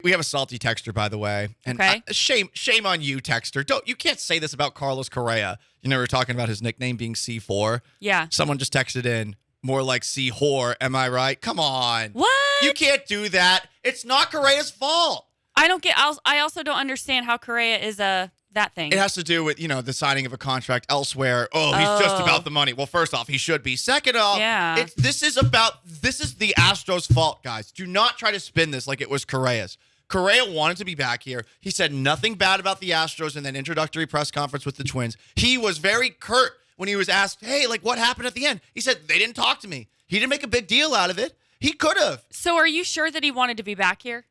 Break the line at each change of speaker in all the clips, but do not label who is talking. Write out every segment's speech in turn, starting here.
We have a salty texter, by the way. And
Okay.
Shame on you, texter. You can't say this about Carlos Correa. You know, we were talking about his nickname being C4.
Yeah.
Someone just texted in, more like C-whore. Am I right? Come on.
What?
You can't do that. It's not Correa's fault.
I also don't understand how Correa is that thing.
It has to do with, the signing of a contract elsewhere. Oh, he's just about the money. Well, first off, he should be. Second off,
Yeah.
this is the Astros' fault, guys. Do not try to spin this like it was Correa's. Correa wanted to be back here. He said nothing bad about the Astros in that introductory press conference with the Twins. He was very curt when he was asked, hey, what happened at the end? He said, they didn't talk to me. He didn't make a big deal out of it. He could have.
So are you sure that he wanted to be back here?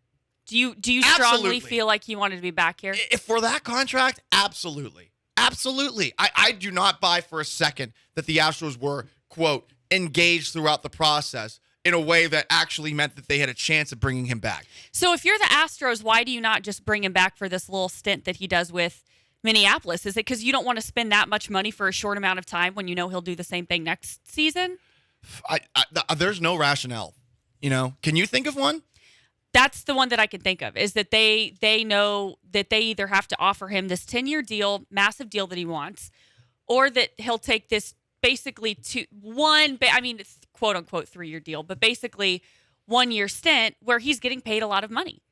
Do you strongly
Absolutely.
feel like he wanted to be back here?
If for that contract, absolutely. Absolutely. I do not buy for a second that the Astros were, quote, engaged throughout the process in a way that actually meant that they had a chance of bringing him back.
So if you're the Astros, why do you not just bring him back for this little stint that he does with Minneapolis? Is it because you don't want to spend that much money for a short amount of time when you know he'll do the same thing next season?
There's no rationale. Can you think of one?
That's the one that I can think of, is that they know that they either have to offer him this 10-year deal, massive deal that he wants, or that he'll take this basically it's quote-unquote 3-year deal, but basically 1-year stint where he's getting paid a lot of money.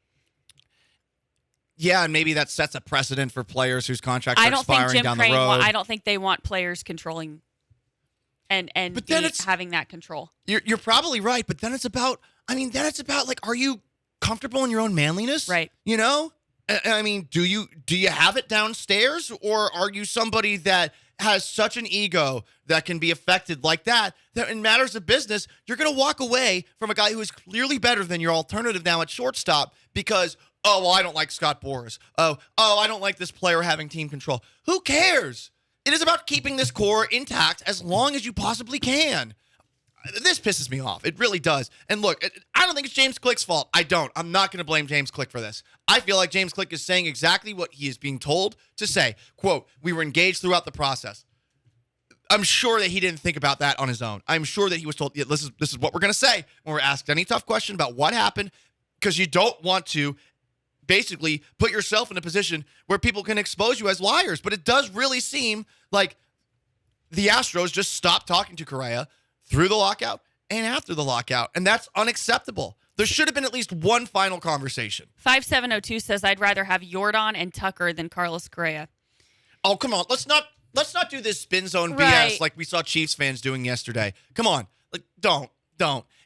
Yeah, and maybe that sets a precedent for players whose contracts are expiring down the road.
I don't think they want players controlling and having that control.
You're probably right, but then it's about are you comfortable in your own manliness?
Right.
I mean, do you have it downstairs, or are you somebody that has such an ego that can be affected like that in matters of business, you're going to walk away from a guy who is clearly better than your alternative now at shortstop because, oh, well, I don't like Scott Boras. Oh, I don't like this player having team control. Who cares? It is about keeping this core intact as long as you possibly can. This pisses me off. It really does. And look, I don't think it's James Click's fault. I don't. I'm not going to blame James Click for this. I feel like James Click is saying exactly what he is being told to say. Quote, we were engaged throughout the process. I'm sure that he didn't think about that on his own. I'm sure that he was told, yeah, this is what we're going to say when we're asked any tough question about what happened, because you don't want to basically put yourself in a position where people can expose you as liars. But it does really seem like the Astros just stopped talking to Correa through the lockout and after the lockout, and that's unacceptable. There should have been at least one final conversation.
5702 says, I'd rather have Yordan and Tucker than Carlos Correa.
Oh, come on. Let's not do this spin zone
Right.
BS like we saw Chiefs fans doing yesterday. Come on. Don't.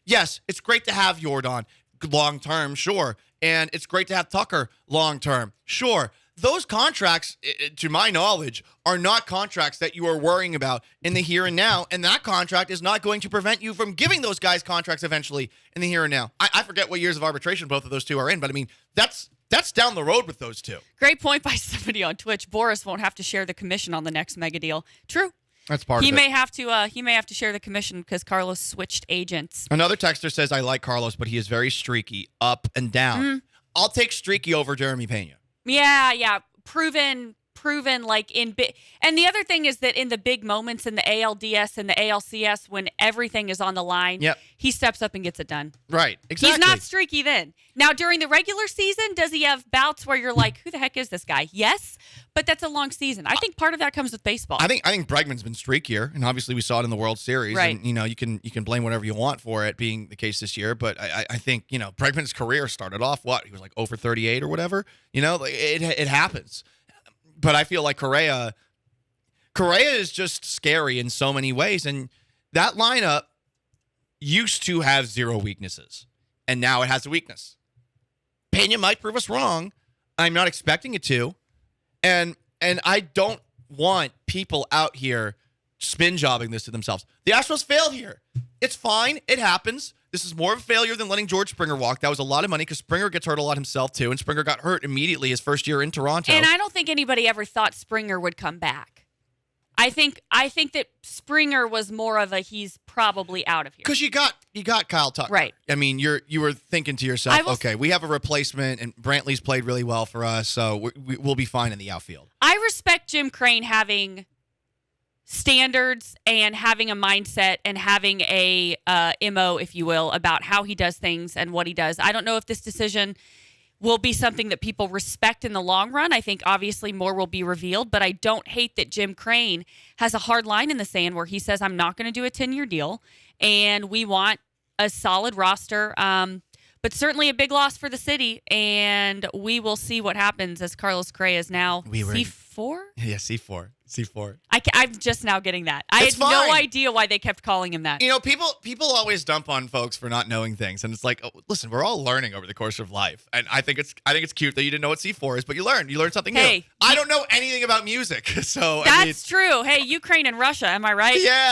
Yes, it's great to have Yordan long-term, sure, and it's great to have Tucker long-term, sure. Those contracts, to my knowledge, are not contracts that you are worrying about in the here and now, and that contract is not going to prevent you from giving those guys contracts eventually in the here and now. I forget what years of arbitration both of those two are in, but I mean, that's down the road with those two.
Great point by somebody on Twitch. Boras won't have to share the commission on the next mega deal. True.
That's part of it.
He may have to share the commission because Carlos switched agents.
Another texter says, I like Carlos, but he is very streaky, up and down.
Mm-hmm.
I'll take streaky over Jeremy Pena.
Yeah. Proven like in big. And the other thing is that in the big moments in the ALDS and the ALCS, when everything is on the line,
Yep.
he steps up and gets it done.
Right, exactly.
He's not streaky then. Now, during the regular season, does he have bouts where you're like, who the heck is this guy? Yes, but that's a long season. I think part of that comes with baseball.
I think Bregman's been streakier, and obviously we saw it in the World Series.
Right.
And, you can blame whatever you want for it being the case this year, but I think, Bregman's career started off, he was like over 38 or whatever. It happens. But I feel like Correa is just scary in so many ways, and that lineup used to have zero weaknesses, and now it has a weakness. Pena might prove us wrong. I'm not expecting it to, and I don't want people out here spin jobbing this to themselves. The Astros failed here. It's fine. It happens. This is more of a failure than letting George Springer walk. That was a lot of money because Springer gets hurt a lot himself too, and Springer got hurt immediately his first year in Toronto.
And I don't think anybody ever thought Springer would come back. I think that Springer was more of a he's probably out of here.
Because you got Kyle Tucker.
Right.
I mean, you were thinking to yourself, okay, we have a replacement, and Brantley's played really well for us, so we'll be fine in the outfield.
I respect Jim Crane having standards and having a mindset and having a MO, if you will, about how he does things and what he does. I don't know if this decision will be something that people respect in the long run. I think obviously more will be revealed, but I don't hate that Jim Crane has a hard line in the sand where he says, I'm not going to do a 10-year deal, and we want a solid roster. But certainly a big loss for the city, and we will see what happens as Carlos Correa is now C4?
Yeah, C4.
I'm just now getting that. I
It's
had no
fine.
idea why they kept calling him that.
You know, people always dump on folks for not knowing things, and it's like, oh, listen, we're all learning over the course of life, and I think it's cute that you didn't know what C4 is, but you learned something new. I don't know anything about music, so
That's true. Hey, Ukraine and Russia, am I right?
Yeah.